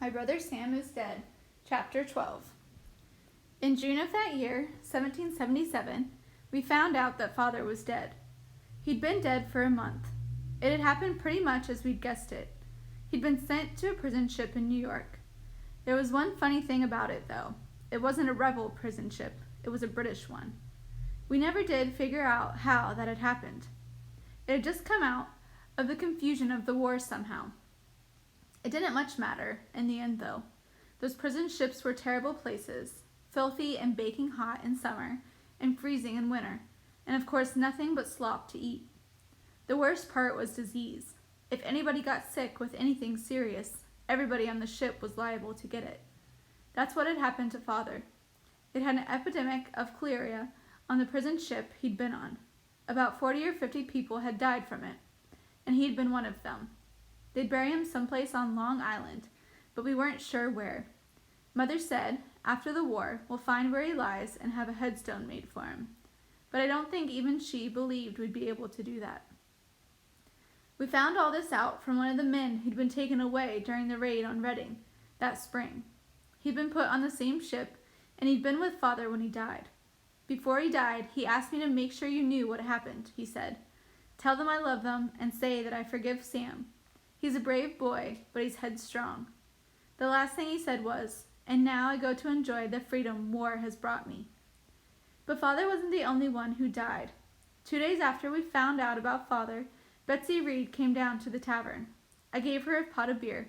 My Brother Sam is Dead, Chapter 12. In June of that year, 1777, we found out that Father was dead. He'd been dead for a month. It had happened pretty much as we'd guessed it. He'd been sent to a prison ship in New York. There was one funny thing about it, though. It wasn't a rebel prison ship. It was a British one. We never did figure out how that had happened. It had just come out of the confusion of the war somehow. It didn't much matter, in the end, though. Those prison ships were terrible places, filthy and baking hot in summer, and freezing in winter, and of course nothing but slop to eat. The worst part was disease. If anybody got sick with anything serious, everybody on the ship was liable to get it. That's what had happened to Father. It had an epidemic of cholera on the prison ship he'd been on. About 40 or 50 people had died from it, and he'd been one of them. They'd bury him someplace on Long Island, but we weren't sure where. Mother said, after the war, we'll find where he lies and have a headstone made for him. But I don't think even she believed we'd be able to do that. We found all this out from one of the men who'd been taken away during the raid on Reading that spring. He'd been put on the same ship, and he'd been with Father when he died. Before he died, he asked me to make sure you knew what happened, he said. Tell them I love them and say that I forgive Sam. He's a brave boy, but he's headstrong. The last thing he said was, and now I go to enjoy the freedom war has brought me. But Father wasn't the only one who died. 2 days after we found out about Father, Betsy Reed came down to the tavern. I gave her a pot of beer.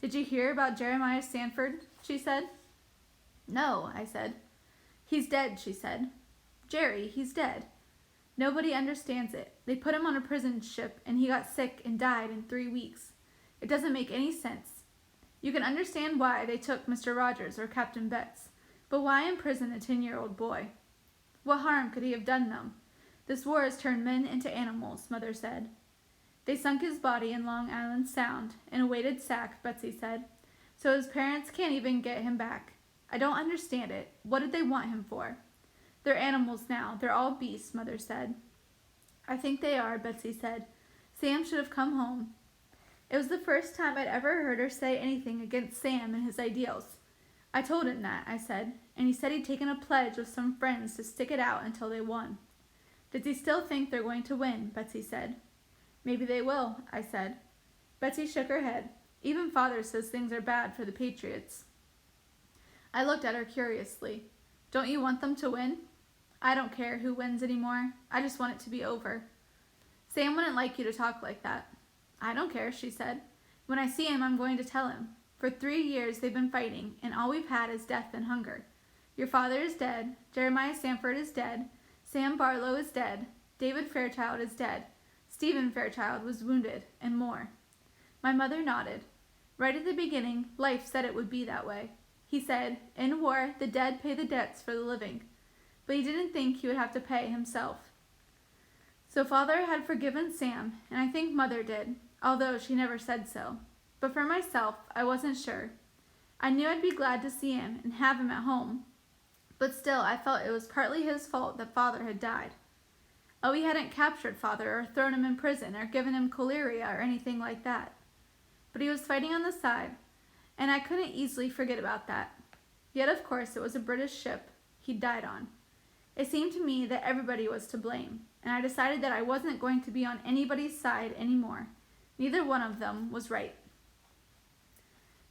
Did you hear about Jeremiah Sanford? She said. No, I said. He's dead, she said. Jerry, he's dead. Nobody understands it. They put him on a prison ship, and he got sick and died in 3 weeks. It doesn't make any sense. You can understand why they took Mr. Rogers or Captain Betts, but why imprison a 10-year-old boy? What harm could he have done them? This war has turned men into animals, Mother said. They sunk his body in Long Island Sound, in a weighted sack, Betsy said, so his parents can't even get him back. I don't understand it. What did they want him for? They're animals now. They're all beasts, Mother said. I think they are, Betsy said. Sam should have come home. It was the first time I'd ever heard her say anything against Sam and his ideals. I told him that, I said, and he said he'd taken a pledge with some friends to stick it out until they won. Does he still think they're going to win? Betsy said. Maybe they will, I said. Betsy shook her head. Even Father says things are bad for the Patriots. I looked at her curiously. Don't you want them to win? I don't care who wins anymore. I just want it to be over. Sam wouldn't like you to talk like that. I don't care, she said. When I see him, I'm going to tell him. For 3 years they've been fighting, and all we've had is death and hunger. Your father is dead. Jeremiah Sanford is dead. Sam Barlow is dead. David Fairchild is dead. Stephen Fairchild was wounded, and more. My mother nodded. Right at the beginning, life said it would be that way. He said, in war, the dead pay the debts for the living. But he didn't think he would have to pay himself. So Father had forgiven Sam, and I think Mother did, although she never said so. But for myself, I wasn't sure. I knew I'd be glad to see him and have him at home. But still, I felt it was partly his fault that Father had died. Oh, we hadn't captured Father or thrown him in prison or given him cholera or anything like that. But he was fighting on the side, and I couldn't easily forget about that. Yet, of course, it was a British ship he'd died on. It seemed to me that everybody was to blame, and I decided that I wasn't going to be on anybody's side anymore. Neither one of them was right.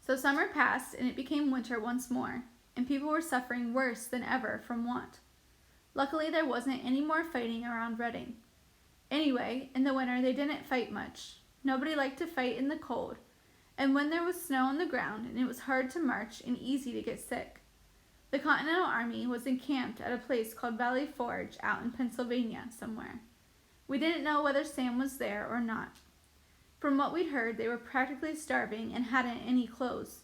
So summer passed, and it became winter once more, and people were suffering worse than ever from want. Luckily, there wasn't any more fighting around Reading. Anyway, in the winter, they didn't fight much. Nobody liked to fight in the cold, and when there was snow on the ground, and it was hard to march and easy to get sick. The Continental Army was encamped at a place called Valley Forge out in Pennsylvania somewhere. We didn't know whether Sam was there or not. From what we'd heard, they were practically starving and hadn't any clothes.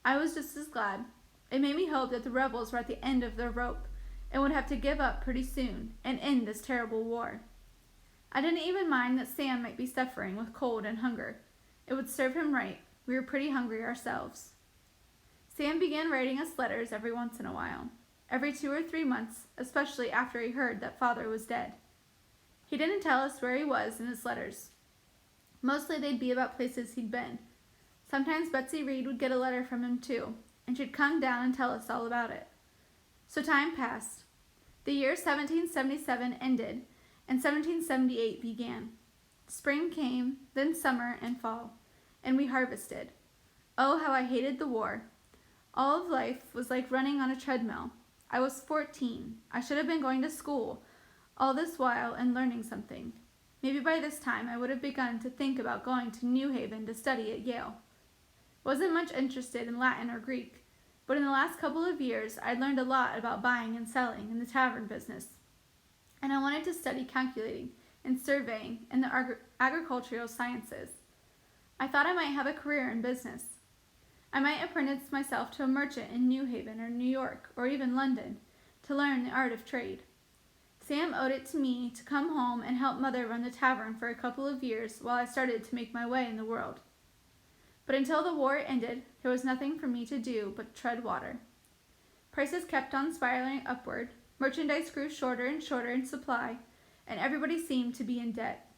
I was just as glad. It made me hope that the rebels were at the end of their rope and would have to give up pretty soon and end this terrible war. I didn't even mind that Sam might be suffering with cold and hunger. It would serve him right. We were pretty hungry ourselves. Sam began writing us letters every once in a while, every 2 or 3 months, especially after he heard that Father was dead. He didn't tell us where he was in his letters. Mostly they'd be about places he'd been. Sometimes Betsy Reed would get a letter from him too, and she'd come down and tell us all about it. So time passed. The year 1777 ended, and 1778 began. Spring came, then summer and fall, and we harvested. Oh, how I hated the war. All of life was like running on a treadmill. I was 14. I should have been going to school all this while and learning something. Maybe by this time I would have begun to think about going to New Haven to study at Yale. Wasn't much interested in Latin or Greek, but in the last couple of years I'd learned a lot about buying and selling in the tavern business. And I wanted to study calculating and surveying and the agricultural sciences. I thought I might have a career in business. I might apprentice myself to a merchant in New Haven or New York or even London to learn the art of trade. Sam owed it to me to come home and help Mother run the tavern for a couple of years while I started to make my way in the world. But until the war ended, there was nothing for me to do but tread water. Prices kept on spiraling upward, merchandise grew shorter and shorter in supply, and everybody seemed to be in debt.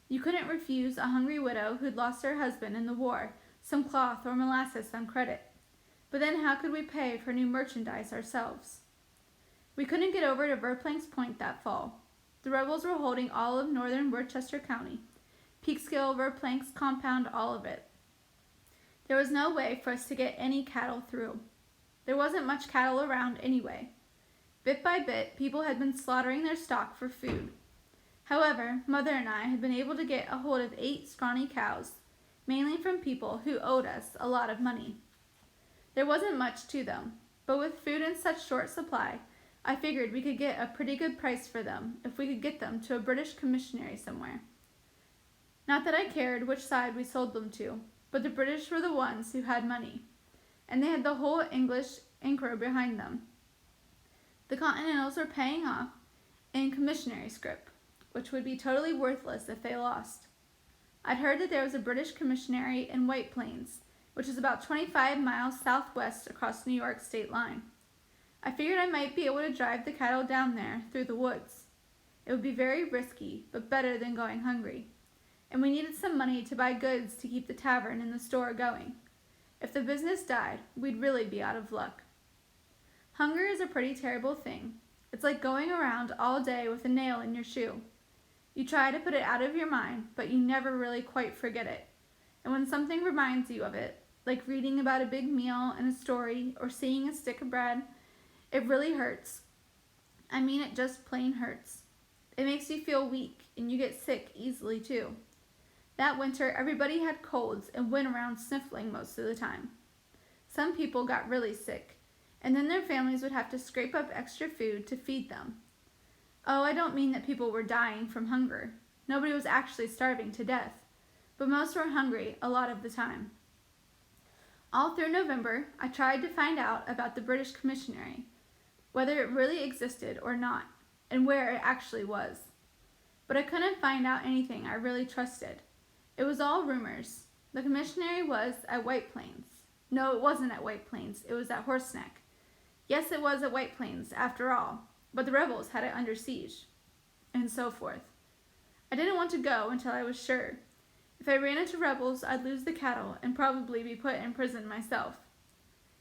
You couldn't refuse a hungry widow who'd lost her husband in the war some cloth or molasses on credit. But then how could we pay for new merchandise ourselves? We couldn't get over to Verplank's Point that fall. The rebels were holding all of northern Worcester County, Peekskill, Verplank's compound, all of it. There was no way for us to get any cattle through. There wasn't much cattle around anyway. Bit by bit, people had been slaughtering their stock for food. However, Mother and I had been able to get a hold of 8 scrawny cows, mainly from people who owed us a lot of money. There wasn't much to them, but with food in such short supply, I figured we could get a pretty good price for them if we could get them to a British commissionary somewhere. Not that I cared which side we sold them to, but the British were the ones who had money, and they had the whole English Emperor behind them. The Continentals were paying off in commissionary scrip, which would be totally worthless if they lost. I'd heard that there was a British commissionary in White Plains, which is about 25 miles southwest across New York state line. I figured I might be able to drive the cattle down there through the woods. It would be very risky, but better than going hungry. And we needed some money to buy goods to keep the tavern and the store going. If the business died, we'd really be out of luck. Hunger is a pretty terrible thing. It's like going around all day with a nail in your shoe. You try to put it out of your mind, but you never really quite forget it. And when something reminds you of it, like reading about a big meal and a story or seeing a stick of bread, it really hurts. I mean, it just plain hurts. It makes you feel weak, and you get sick easily too. That winter, everybody had colds and went around sniffling most of the time. Some people got really sick, and then their families would have to scrape up extra food to feed them. Oh, I don't mean that people were dying from hunger. Nobody was actually starving to death, but most were hungry a lot of the time. All through November, I tried to find out about the British commissionary, whether it really existed or not, and where it actually was. But I couldn't find out anything I really trusted. It was all rumors. The commissionary was at White Plains. No, it wasn't at White Plains. It was at Horseneck. Yes, it was at White Plains, after all, but the rebels had it under siege, and so forth. I didn't want to go until I was sure. If I ran into rebels, I'd lose the cattle and probably be put in prison myself.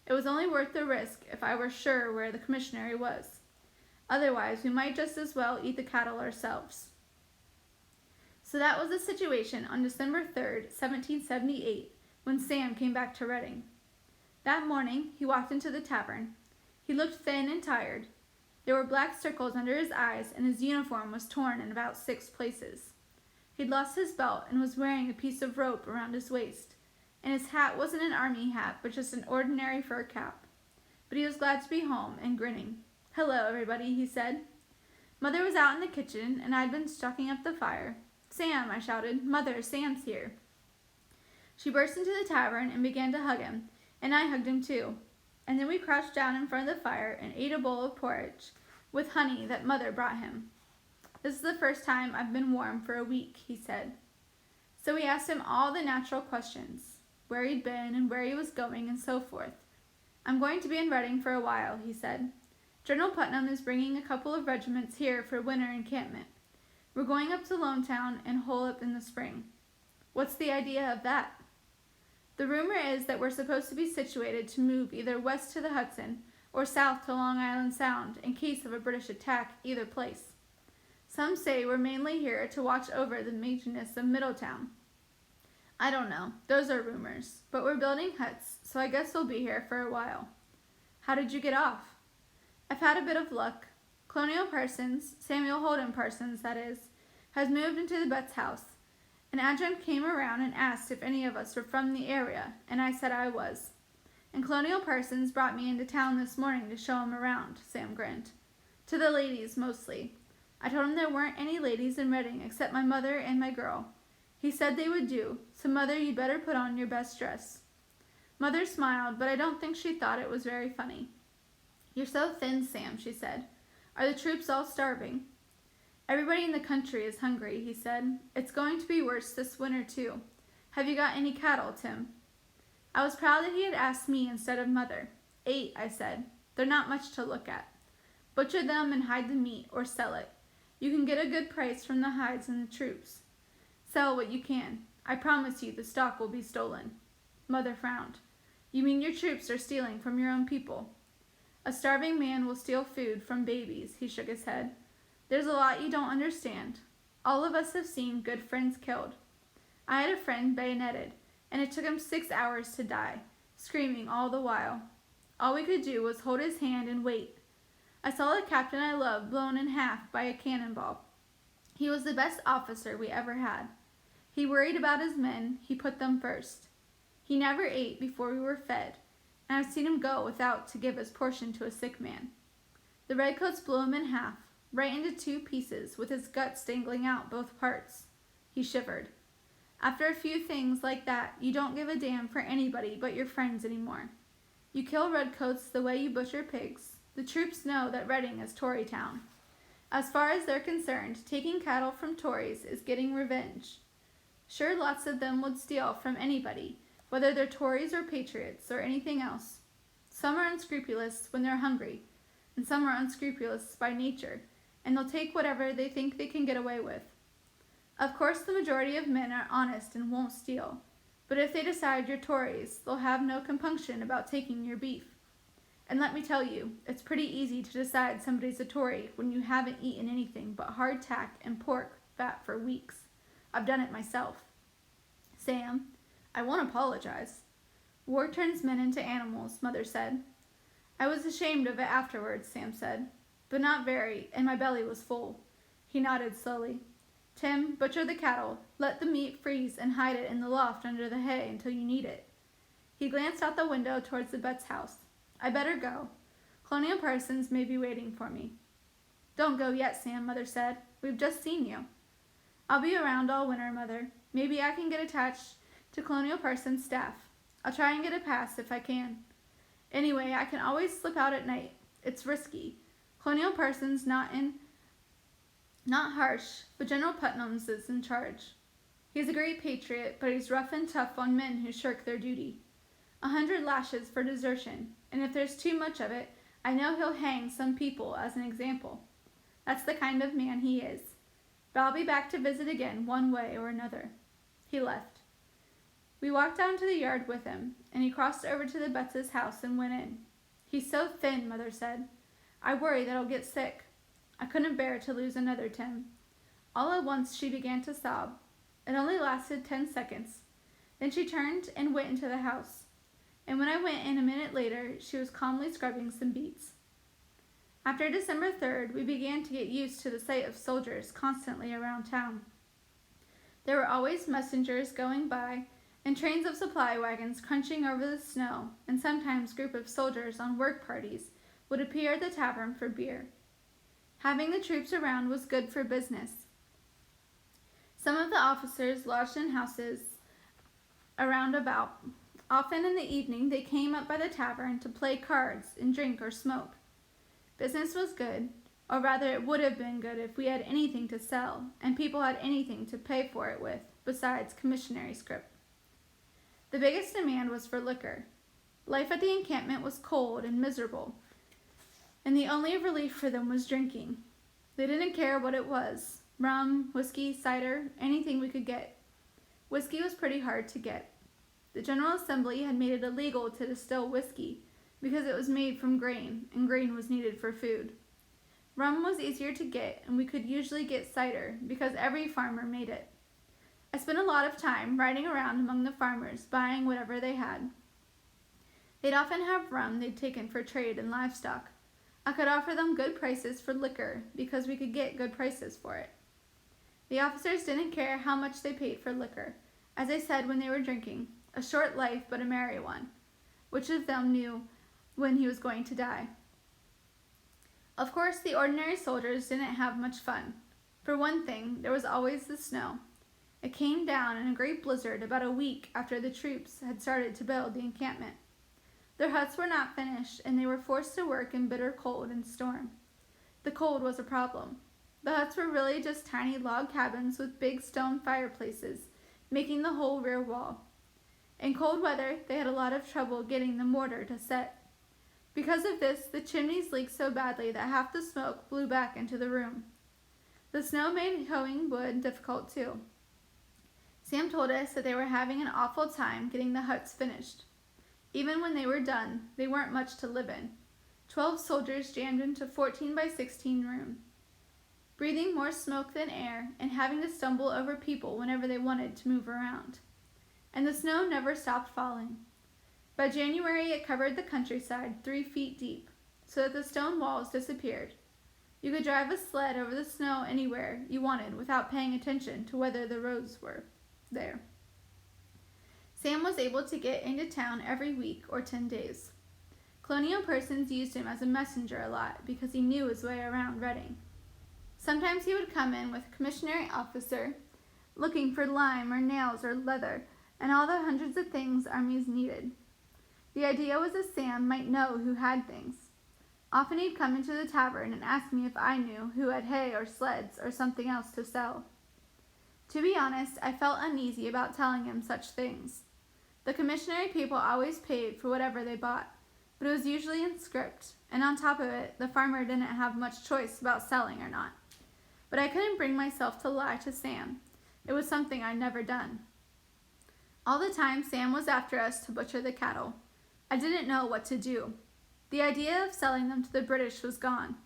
It was only worth the risk if I were sure where the commissionary was. Otherwise, we might just as well eat the cattle ourselves. So that was the situation on December 3rd, 1778, when Sam came back to Reading. That morning, he walked into the tavern. He looked thin and tired. There were black circles under his eyes, and his uniform was torn in about 6 places. He'd lost his belt and was wearing a piece of rope around his waist, and his hat wasn't an army hat, but just an ordinary fur cap. But he was glad to be home and grinning. "Hello, everybody," he said. Mother was out in the kitchen, and I'd been stocking up the fire. "Sam," I shouted. "Mother, Sam's here." She burst into the tavern and began to hug him, and I hugged him too. And then we crouched down in front of the fire and ate a bowl of porridge with honey that Mother brought him. "This is the first time I've been warm for a week," he said. So we asked him all the natural questions, where he'd been and where he was going and so forth. "I'm going to be in Reading for a while," he said. "General Putnam is bringing a couple of regiments here for winter encampment. We're going up to Lonetown and hole up in the spring." "What's the idea of that?" The rumor is that we're supposed to be situated to move either west to the Hudson or south to Long Island Sound in case of a British attack either place. Some say we're mainly here to watch over the maintenance of Middletown. I don't know, those are rumors, but we're building huts, so I guess we'll be here for a while. How did you get off? I've had a bit of luck. Colonial Parsons, Samuel Holden Parsons, that is, has moved into the Betts house. An adjutant came around and asked if any of us were from the area, and I said I was. And Colonial Parsons brought me into town this morning to show him around, Sam grinned. To the ladies, mostly. I told him there weren't any ladies in Reading except my mother and my girl. He said they would do, so Mother, you'd better put on your best dress. Mother smiled, but I don't think she thought it was very funny. You're so thin, Sam, she said. Are the troops all starving? Everybody in the country is hungry, he said. It's going to be worse this winter, too. Have you got any cattle, Tim? I was proud that he had asked me instead of Mother. 8, I said. They're not much to look at. Butcher them and hide the meat, or sell it. You can get a good price from the hides and the troops. Sell what you can. I promise you the stock will be stolen. Mother frowned. You mean your troops are stealing from your own people? A starving man will steal food from babies, he shook his head. There's a lot you don't understand. All of us have seen good friends killed. I had a friend bayoneted, and it took him 6 hours to die, screaming all the while. All we could do was hold his hand and wait. I saw the captain I loved blown in half by a cannonball. He was the best officer we ever had. He worried about his men, he put them first. He never ate before we were fed, and I've seen him go without to give his portion to a sick man. The redcoats blew him in half, right into 2 pieces, with his guts dangling out both parts. He shivered. After a few things like that, you don't give a damn for anybody but your friends anymore. You kill redcoats the way you butcher pigs. The troops know that Reading is Tory town. As far as they're concerned, taking cattle from Tories is getting revenge. Sure, lots of them would steal from anybody, whether they're Tories or patriots or anything else. Some are unscrupulous when they're hungry, and some are unscrupulous by nature, and they'll take whatever they think they can get away with. Of course, the majority of men are honest and won't steal, but if they decide you're Tories, they'll have no compunction about taking your beef. And let me tell you, it's pretty easy to decide somebody's a Tory when you haven't eaten anything but hardtack and pork fat for weeks. I've done it myself. Sam, I won't apologize. War turns men into animals, Mother said. I was ashamed of it afterwards, Sam said, but not very, and my belly was full. He nodded slowly. Tim, butcher the cattle, let the meat freeze and hide it in the loft under the hay until you need it. He glanced out the window towards the Betts house. I better go. Colonial Parsons may be waiting for me. Don't go yet, Sam, Mother said. We've just seen you. I'll be around all winter, Mother. Maybe I can get attached to Colonial Parsons' staff. I'll try and get a pass if I can. Anyway, I can always slip out at night. It's risky. Colonial Parsons not harsh, but General Putnam's is in charge. He's a great patriot, but he's rough and tough on men who shirk their duty. 100 lashes for desertion, and if there's too much of it, I know he'll hang some people as an example. That's the kind of man he is. But I'll be back to visit again one way or another. He left. We walked down to the yard with him, and he crossed over to the Betts' house and went in. He's so thin, Mother said. I worry that I'll get sick. I couldn't bear to lose another Tim. All at once she began to sob. It only lasted 10 seconds. Then she turned and went into the house. And when I went in a minute later, she was calmly scrubbing some beets. After December 3rd, we began to get used to the sight of soldiers constantly around town. There were always messengers going by, and trains of supply wagons crunching over the snow, and sometimes a group of soldiers on work parties would appear at the tavern for beer. Having the troops around was good for business. Some of the officers lodged in houses around about. Often in the evening they came up by the tavern to play cards and drink or smoke. Business was good, or rather it would have been good if we had anything to sell, and people had anything to pay for it with, besides commissionary scrip. The biggest demand was for liquor. Life at the encampment was cold and miserable, and the only relief for them was drinking. They didn't care what it was, rum, whiskey, cider, anything we could get. Whiskey was pretty hard to get. The General Assembly had made it illegal to distill whiskey because it was made from grain, and grain was needed for food. Rum was easier to get, and we could usually get cider because every farmer made it. I spent a lot of time riding around among the farmers, buying whatever they had. They'd often have rum they'd taken for trade in livestock. I could offer them good prices for liquor because we could get good prices for it. The officers didn't care how much they paid for liquor. As I said when they were drinking, a short life but a merry one. Which of them knew when he was going to die? Of course, the ordinary soldiers didn't have much fun. For one thing, there was always the snow. It came down in a great blizzard about a week after the troops had started to build the encampment. Their huts were not finished, and they were forced to work in bitter cold and storm. The cold was a problem. The huts were really just tiny log cabins with big stone fireplaces, making the whole rear wall. In cold weather, they had a lot of trouble getting the mortar to set. Because of this, the chimneys leaked so badly that half the smoke blew back into the room. The snow made hoeing wood difficult too. Sam told us that they were having an awful time getting the huts finished. Even when they were done, they weren't much to live in. 12 soldiers jammed into 14 by 16 room, breathing more smoke than air and having to stumble over people whenever they wanted to move around. And the snow never stopped falling. By January, it covered the countryside 3 feet deep, so that the stone walls disappeared. You could drive a sled over the snow anywhere you wanted without paying attention to whether the roads were there. Sam was able to get into town every week or 10 days. Colonial persons used him as a messenger a lot because he knew his way around Reading. Sometimes he would come in with a commissionary officer looking for lime or nails or leather and all the hundreds of things armies needed. The idea was that Sam might know who had things. Often he'd come into the tavern and ask me if I knew who had hay or sleds or something else to sell. To be honest, I felt uneasy about telling him such things. The commissionary people always paid for whatever they bought, but it was usually in script, and on top of it, the farmer didn't have much choice about selling or not. But I couldn't bring myself to lie to Sam. It was something I'd never done. All the time, Sam was after us to butcher the cattle. I didn't know what to do. The idea of selling them to the British was gone.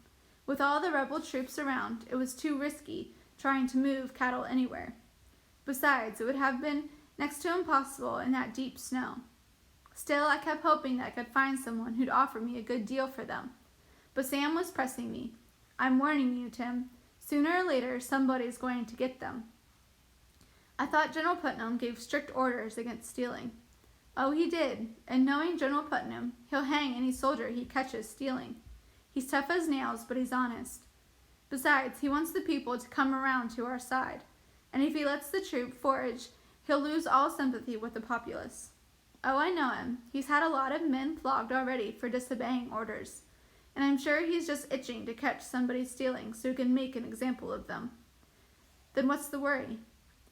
With all the rebel troops around, it was too risky trying to move cattle anywhere. Besides, it would have been next to impossible in that deep snow. Still, I kept hoping that I could find someone who'd offer me a good deal for them. But Sam was pressing me. "I'm warning you, Tim. Sooner or later, somebody's going to get them." I thought General Putnam gave strict orders against stealing. Oh, he did, and knowing General Putnam, he'll hang any soldier he catches stealing. He's tough as nails, but he's honest. Besides, he wants the people to come around to our side, and if he lets the troop forage, he'll lose all sympathy with the populace. Oh, I know him. He's had a lot of men flogged already for disobeying orders, and I'm sure he's just itching to catch somebody stealing so he can make an example of them. Then what's the worry?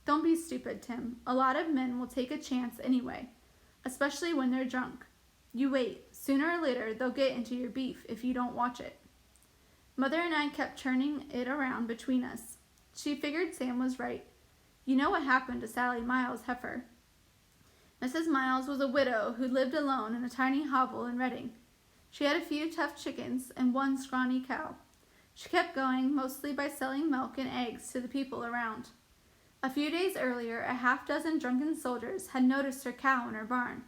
Don't be stupid, Tim. A lot of men will take a chance anyway, especially when they're drunk. You wait. Sooner or later, they'll get into your beef if you don't watch it. Mother and I kept turning it around between us. She figured Sam was right. You know what happened to Sally Miles' heifer. Mrs. Miles was a widow who lived alone in a tiny hovel in Reading. She had a few tough chickens and one scrawny cow. She kept going mostly by selling milk and eggs to the people around. A few days earlier, a half-dozen drunken soldiers had noticed her cow in her barn,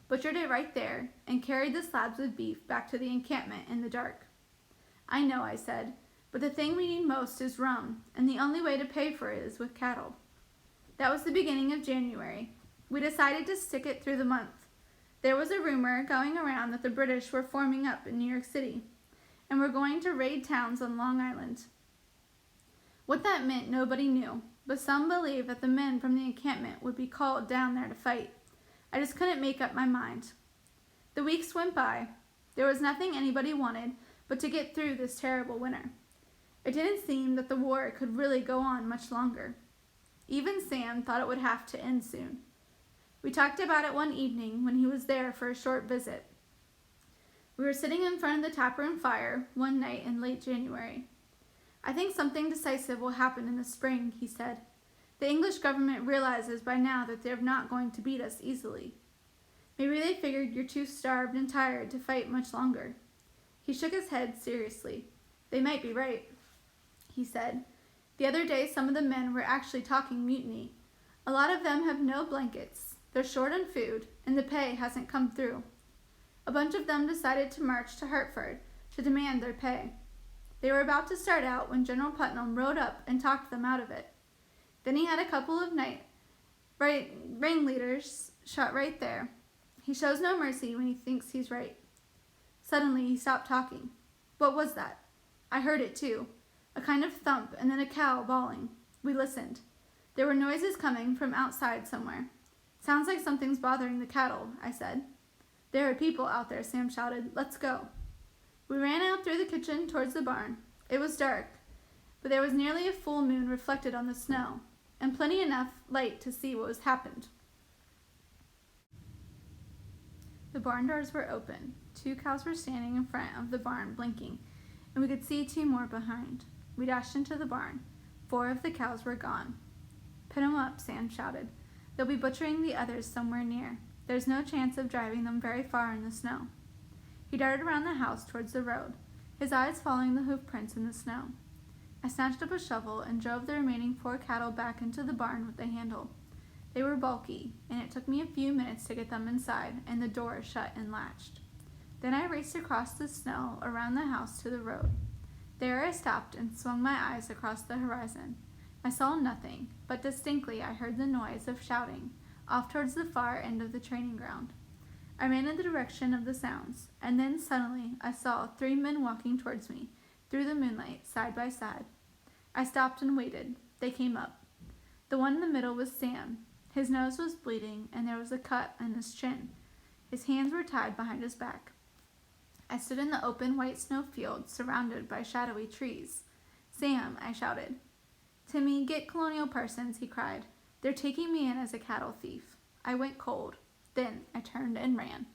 butchered it right there, and carried the slabs of beef back to the encampment in the dark. "I know," I said, "but the thing we need most is rum, and the only way to pay for it is with cattle." That was the beginning of January. We decided to stick it through the month. There was a rumor going around that the British were forming up in New York City, and were going to raid towns on Long Island. What that meant nobody knew, but some believed that the men from the encampment would be called down there to fight. I just couldn't make up my mind. The weeks went by. There was nothing anybody wanted but to get through this terrible winter. It didn't seem that the war could really go on much longer. Even Sam thought it would have to end soon. We talked about it one evening when he was there for a short visit. We were sitting in front of the taproom fire one night in late January. "I think something decisive will happen in the spring," he said. "The English government realizes by now that they're not going to beat us easily. Maybe they figured you're too starved and tired to fight much longer." He shook his head seriously. "They might be right," he said. "The other day some of the men were actually talking mutiny. A lot of them have no blankets. They're short on food, and the pay hasn't come through. A bunch of them decided to march to Hartford to demand their pay. They were about to start out when General Putnam rode up and talked them out of it. Then he had a couple of ringleaders shot right there. He shows no mercy when he thinks he's right." Suddenly he stopped talking. "What was that?" "I heard it too. A kind of thump and then a cow bawling. We listened. There were noises coming from outside somewhere. "Sounds like something's bothering the cattle," I said. "There are people out there," Sam shouted. "Let's go." We ran out through the kitchen towards the barn. It was dark, but there was nearly a full moon reflected on the snow, and plenty enough light to see what was happened. The barn doors were open. 2 cows were standing in front of the barn blinking, and we could see 2 more behind. We dashed into the barn. 4 of the cows were gone. "Put 'em up," Sam shouted. "They'll be butchering the others somewhere near. There's no chance of driving them very far in the snow." He darted around the house towards the road, his eyes following the hoof prints in the snow. I snatched up a shovel and drove the remaining 4 cattle back into the barn with the handle. They were bulky, and it took me a few minutes to get them inside and the door shut and latched. Then I raced across the snow around the house to the road. There I stopped and swung my eyes across the horizon. I saw nothing, but distinctly I heard the noise of shouting off towards the far end of the training ground. I ran in the direction of the sounds, and then suddenly I saw 3 men walking towards me through the moonlight, side by side. I stopped and waited. They came up. The one in the middle was Sam. His nose was bleeding, and there was a cut on his chin. His hands were tied behind his back. I stood in the open white snow field, surrounded by shadowy trees. "Sam," I shouted. "Timmy, get Colonial Parsons," he cried. "They're taking me in as a cattle thief." I went cold. Then I turned and ran.